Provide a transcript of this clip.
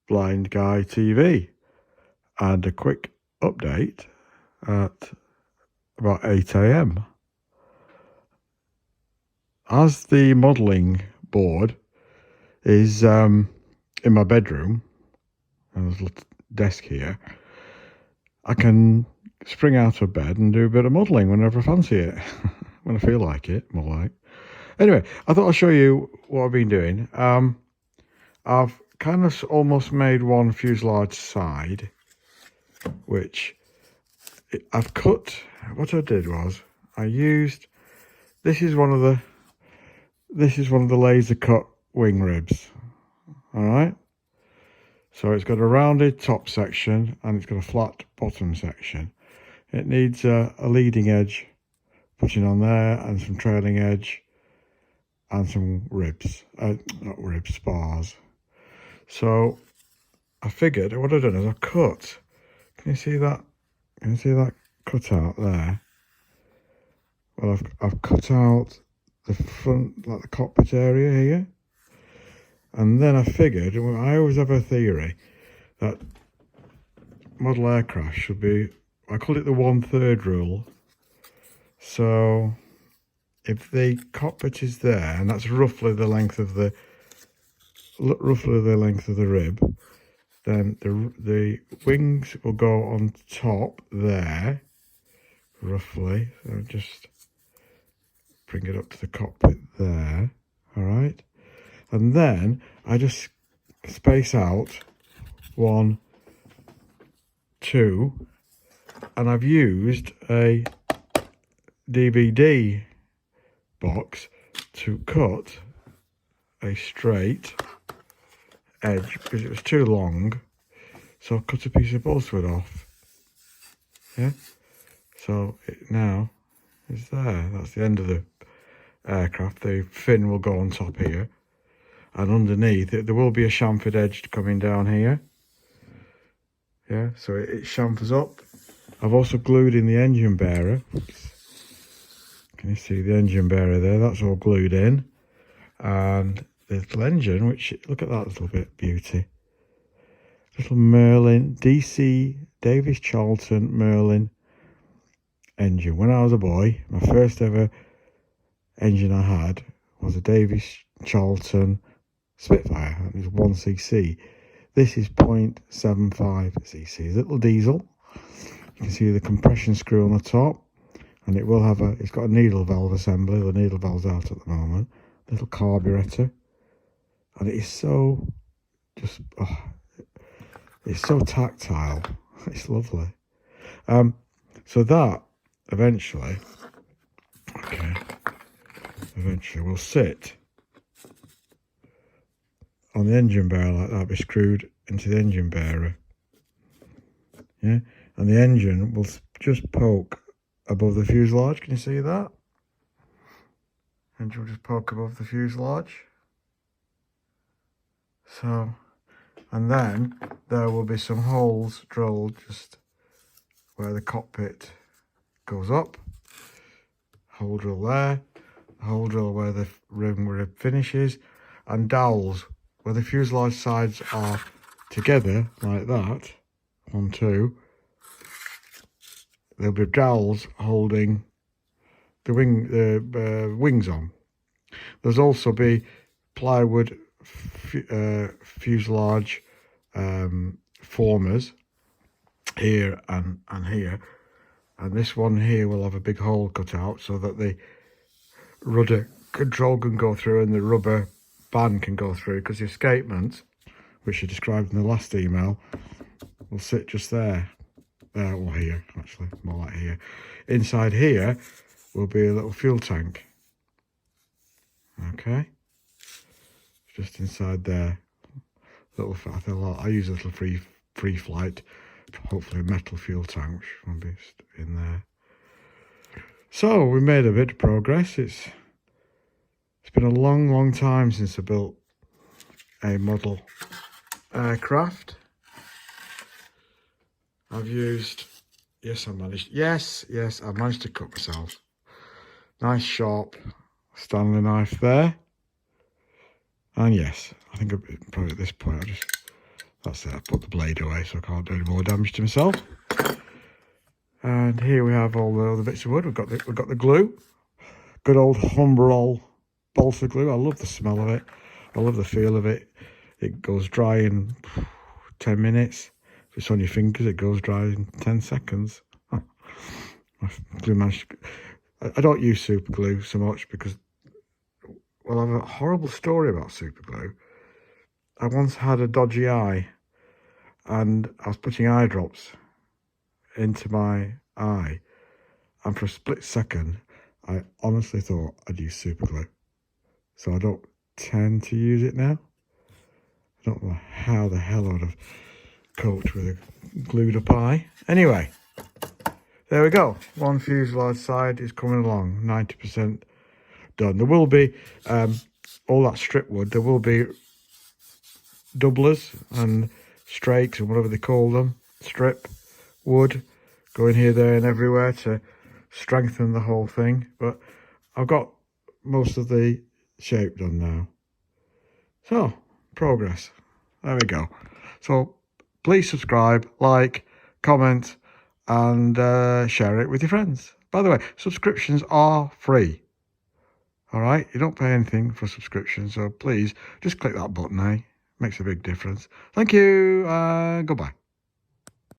Blind Guy TV, and a quick update at about 8 a.m. As the modelling board is in my bedroom, and there's a little desk here, I can spring out of bed and do a bit of modelling whenever I fancy it, when I feel like it, more like. Anyway, I thought I'd show you what I've been doing. I've kind of almost made one fuselage side, which I've cut. What I did was I used, this is one of the laser cut wing ribs. All right. So it's got a rounded top section and it's got a flat bottom section. It needs a leading edge putting on there and some trailing edge and some ribs, not ribs, spars. So I figured what I've done is I cut. Can you see that? Can you see that cut out there? Well, I've cut out the front, like the cockpit area here. And then I figured, I always have a theory that model aircraft should be, I call it the 1/3 rule. So if the cockpit is there, and that's roughly the length of the rib, then the wings will go on top there, roughly. So just bring it up to the cockpit there, all right? And then I just space out 1, 2, and I've used a DVD box to cut a straight edge because it was too long. So I cut a piece of bolstwood off. Yeah. So it now is there. That's the end of the aircraft. The fin will go on top here. And underneath it, there will be a chamfered edge coming down here. Yeah, so it chamfers up. I've also glued in the engine bearer. Oops. Can you see the engine bearer there? That's all glued in. And the little engine, which, look at that little bit, beauty. Little Merlin, DC, Davis Charlton Merlin engine. When I was a boy, my first ever engine I had was a Davis Charlton Spitfire. It was 1cc. This is 0.75 cc. It's a little diesel. You can see the compression screw on the top, and it will have it's got a needle valve assembly. The needle valve's out at the moment. Little carburetor, and it is so just it's so tactile. It's lovely. So that eventually will sit on the engine bearer like that, be screwed into the engine bearer. Yeah, and the engine will just poke above the fuselage. Can you see that? Engine will just poke above the fuselage. So, and then there will be some holes drilled just where the cockpit goes up. Hole drill there, hole drill where the rib finishes, and dowels where the fuselage sides are together like that. 1, 2. There'll be dowels holding the wings on. There's also be plywood fuselage formers here and here, and this one here will have a big hole cut out so that the rudder control can go through and the rubber band can go through, because the escapement, which I described in the last email, will sit just there. Or here, actually, more like here. Inside here will be a little fuel tank. Okay, just inside there. I use a little free flight, hopefully a metal fuel tank, which will be in there. So we made a bit of progress. It's been a long time since I built a model aircraft. I've used, I managed to cut myself. Nice sharp Stanley knife there. And yes, I think probably at this point That's it. I put the blade away so I can't do any more damage to myself. And here we have all the other bits of wood. We've got the glue. Good old Humbrol balsa glue. I love the smell of it. I love the feel of it. It goes dry in 10 minutes. If it's on your fingers, it goes dry in 10 seconds. Oh, my glue managed. I don't use super glue so much because, well, I have a horrible story about super glue. I once had a dodgy eye and I was putting eye drops into my eye, and for a split second I honestly thought I'd use super glue. So I don't tend to use it now. I don't know how the hell I would have coped with a glued up eye. Anyway, there we go. One fuselage side is coming along, 90% done. There will be all that strip wood. There will be doublers and strakes and whatever they call them, strip wood, going here, there and everywhere to strengthen the whole thing. But I've got most of the shape done now. So, progress. There we go. So, please subscribe, like, comment, and share it with your friends. By the way, subscriptions are free. All right? You don't pay anything for subscription, so please just click that button, eh? Makes a big difference. Thank you. Goodbye.